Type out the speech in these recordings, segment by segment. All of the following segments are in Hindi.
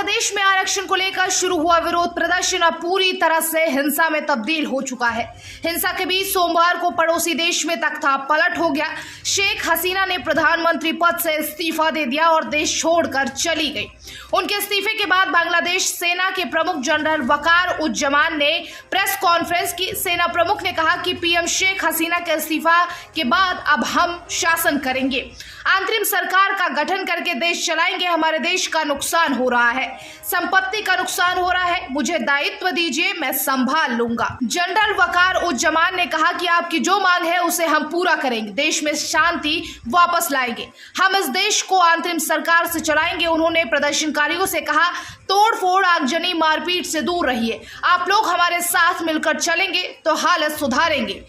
बांग्लादेश में आरक्षण को लेकर शुरू हुआ विरोध प्रदर्शन अब पूरी तरह से हिंसा में तब्दील हो चुका है। हिंसा के बीच सोमवार को पड़ोसी देश में तख्ता पलट हो गया। शेख हसीना ने प्रधानमंत्री पद से इस्तीफा दे दिया और देश छोड़कर चली गई। उनके इस्तीफे के बाद बांग्लादेश सेना के प्रमुख जनरल वकार उज्जमान ने प्रेस कॉन्फ्रेंस की। सेना प्रमुख ने कहा कि पीएम शेख हसीना के इस्तीफा के बाद अब हम शासन करेंगे, अंतरिम सरकार का गठन करके देश चलाएंगे। हमारे देश का नुकसान हो रहा है, संपत्ति का नुकसान हो रहा है, मुझे दायित्व दीजिए, मैं संभाल लूंगा। जनरल वकार उज्जमान ने कहा कि आपकी जो मांग है उसे हम पूरा करेंगे, देश में शांति वापस लाएंगे, हम इस देश को अंतरिम सरकार से चलाएंगे। उन्होंने प्रदर्शनकारियों से कहा, तोड़फोड़, आगजनी, मारपीट से दूर रहिए। आप लोग हमारे साथ मिलकर चलेंगे तो हालत सुधारेंगे।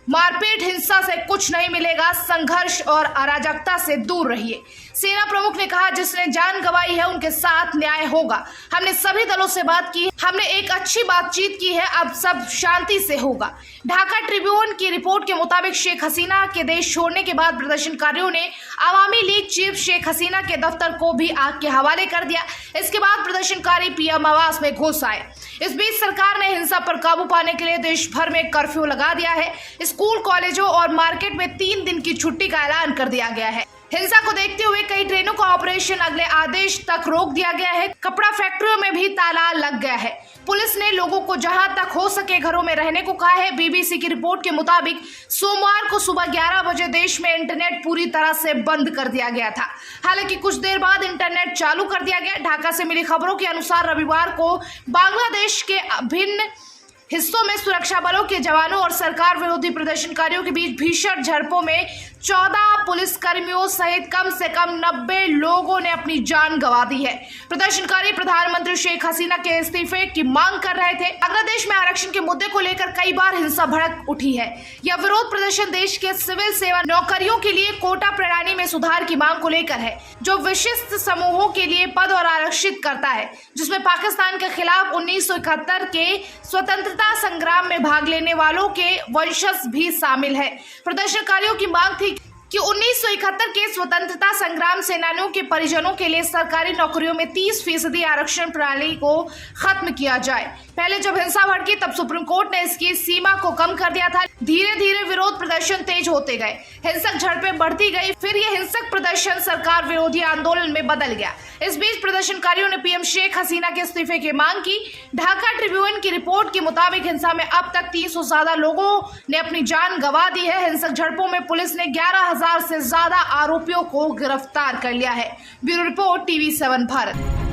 मारपीट, हिंसा से कुछ नहीं मिलेगा, संघर्ष और अराजकता से दूर रहिए। सेना प्रमुख ने कहा, जिसने जान गंवाई है उनके साथ न्याय होगा। हमने सभी दलों से बात की, हमने एक अच्छी बातचीत की है, अब सब शांति से होगा। ढाका ट्रिब्यून की रिपोर्ट के मुताबिक शेख हसीना के देश छोड़ने के बाद प्रदर्शनकारियों ने अवामी लीग चीफ शेख हसीना के दफ्तर को भी आग के हवाले कर दिया। इसके बाद प्रदर्शनकारी पीएम आवास में घुस आए। इस बीच सरकार ने हिंसा पर काबू पाने के लिए देश भर में कर्फ्यू लगा दिया है। स्कूल, कॉलेजों और मार्केट में 3 दिन की छुट्टी का ऐलान कर दिया गया है। हिंसा को देखते हुए कई ट्रेनों का ऑपरेशन अगले आदेश तक रोक दिया गया है। कपड़ा फैक्ट्रियों में भी ताला लग गया है। पुलिस ने लोगों को जहां तक हो सके घरों में रहने को कहा है। बीबीसी की रिपोर्ट के मुताबिक सोमवार को सुबह 11 बजे देश में इंटरनेट पूरी तरह से बंद कर दिया गया था। हालांकि कुछ देर बाद इंटरनेट चालू कर दिया गया। ढाका से मिली खबरों के अनुसार रविवार को बांग्लादेश के भिन्न हिस्सों में सुरक्षा बलों के जवानों और सरकार विरोधी प्रदर्शनकारियों के बीच भीषण झड़पों में 14 पुलिसकर्मियों सहित कम से कम 90 लोगों ने अपनी जान गंवा दी है। प्रदर्शनकारी प्रधानमंत्री शेख हसीना के इस्तीफे की मांग कर रहे थे। बांग्लादेश में आरक्षण के मुद्दे को लेकर कई बार हिंसा भड़क उठी है। यह विरोध प्रदर्शन देश के सिविल सेवा नौकरियों के लिए कोटा प्रणाली में सुधार की मांग को लेकर है, जो विशिष्ट समूहों के लिए पद और आरक्षित करता है, जिसमें पाकिस्तान के खिलाफ 1971 के स्वतंत्रता संग्राम में भाग लेने वालों के वंशज भी शामिल है। प्रदर्शनकारियों की मांग थी कि 1971 के स्वतंत्रता संग्राम सेनानियों के परिजनों के लिए सरकारी नौकरियों में 30% आरक्षण प्रणाली को खत्म किया जाए। पहले जब हिंसा भड़की तब सुप्रीम कोर्ट ने इसकी सीमा को कम कर दिया था। धीरे धीरे विरोध प्रदर्शन तेज होते गए, हिंसक झड़पें बढ़ती गई, फिर यह हिंसक प्रदर्शन सरकार विरोधी आंदोलन में बदल गया। इस बीच प्रदर्शनकारियों ने पीएम शेख हसीना के इस्तीफे की मांग की। ढाका ट्रिब्यून की रिपोर्ट के मुताबिक हिंसा में अब तक 300 से ज्यादा लोगों ने अपनी जान गंवा दी है। हिंसक झड़पों में पुलिस ने 11,000 से ज्यादा आरोपियों को गिरफ्तार कर लिया है। Bureau report, TV7 Bharat.